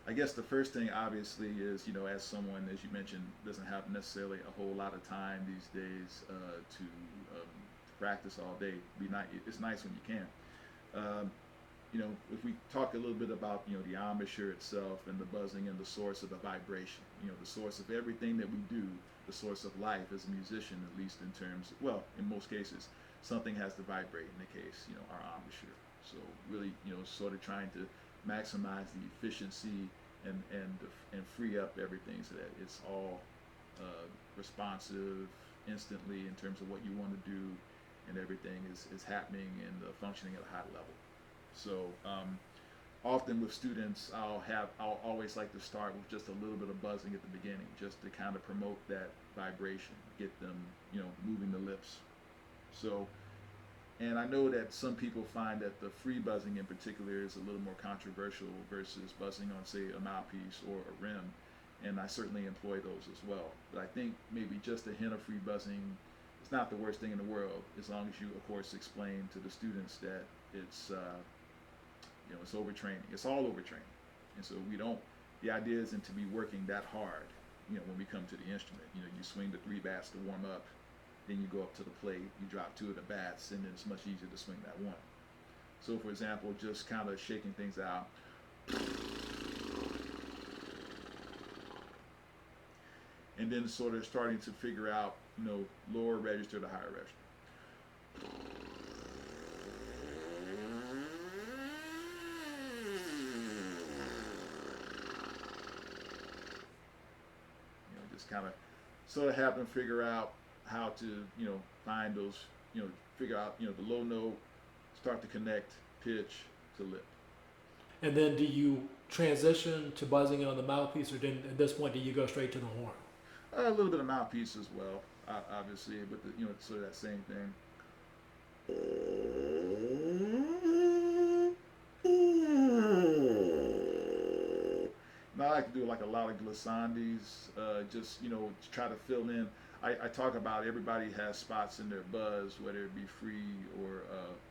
I guess the first thing obviously is, as someone, as you mentioned, doesn't have necessarily a whole lot of time these days to practice all day. It's nice when you can. Um, if we talk a little bit about, the embouchure itself and the buzzing and the source of the vibration, the source of everything that we do, the source of life as a musician, at least in terms, well, in most cases, something has to vibrate in the case, our embouchure. So really, sort of trying to maximize the efficiency and free up everything so that it's all responsive instantly in terms of what you want to do, and everything is happening and functioning at a high level. So often with students, I'll always like to start with just a little bit of buzzing at the beginning, just to kind of promote that vibration, get them, moving the lips. So, and I know that some people find that the free buzzing in particular is a little more controversial versus buzzing on, say, a mouthpiece or a rim, and I certainly employ those as well. But I think maybe just a hint of free buzzing is not the worst thing in the world, as long as you, of course, explain to the students that it's it's overtraining. It's all overtraining, and so we don't. The idea isn't to be working that hard. When we come to the instrument, you swing the three bats to warm up, then you go up to the plate, you drop two of the bats, and then it's much easier to swing that one. So, for example, just kind of shaking things out, and then sort of starting to figure out, lower register to higher register. Just kind of sort of have them figure out how to, find those, figure out, the low note, start to connect pitch to lip. And then do you transition to buzzing on the mouthpiece, or then at this point do you go straight to the horn? A little bit of mouthpiece as well, obviously, but sort of that same thing. Now I like to do like a lot of glissandes, just to try to fill in. I talk about everybody has spots in their buzz, whether it be free or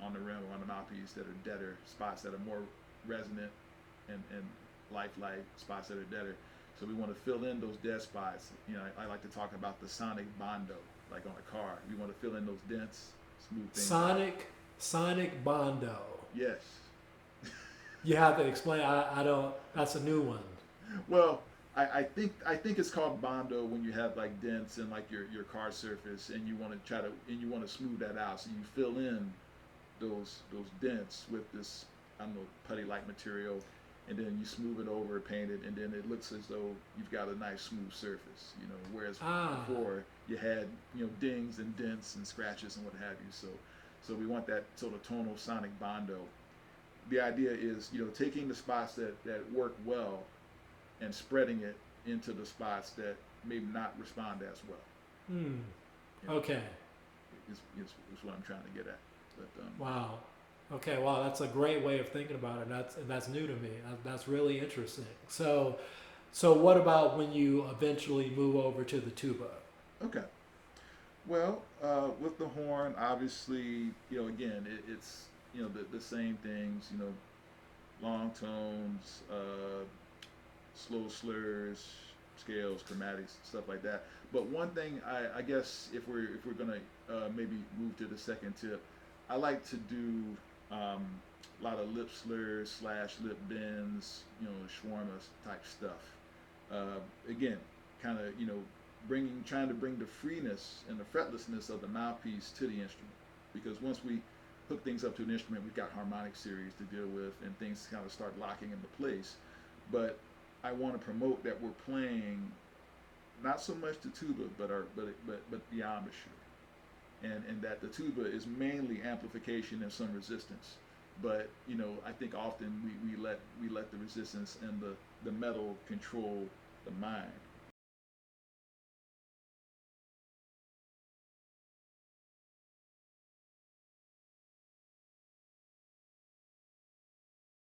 on the rim or on the mouthpiece, that are deader, spots that are more resonant and lifelike, spots that are deader. So we want to fill in those dead spots. I like to talk about the sonic bondo, like on a car. We want to fill in those dents, smooth things out. Sonic bondo. Yes. You have to explain. I don't. That's a new one. Well, I think it's called bondo when you have like dents in like your car surface, and you want to smooth that out. So you fill in those dents with this, I don't know, putty like material, and then you smooth it over, paint it, and then it looks as though you've got a nice smooth surface. Whereas before you had dings and dents and scratches and what have you. So we want that sort of tonal sonic bondo. The idea is taking the spots that work well and spreading it into the spots that maybe not respond as well. Hmm. You know, Okay. is what I'm trying to get at. But, Wow. Okay. Wow. That's a great way of thinking about it. That's new to me. That's really interesting. So what about when you eventually move over to the tuba? okay. Well, with the horn, obviously, again, it's the same things. Long tones, slow slurs, scales, chromatics, stuff like that. But one thing, I guess, if we're gonna maybe move to the second tip, I like to do a lot of lip slurs / lip bends, shawarma type stuff. Again, kind of trying to bring the freeness and the fretlessness of the mouthpiece to the instrument, because once we hook things up to an instrument, we've got harmonic series to deal with, and things kind of start locking into place. But I want to promote that we're playing not so much the tuba, but the embouchure, and that the tuba is mainly amplification and some resistance. But I think often we let the resistance and the metal control the mind.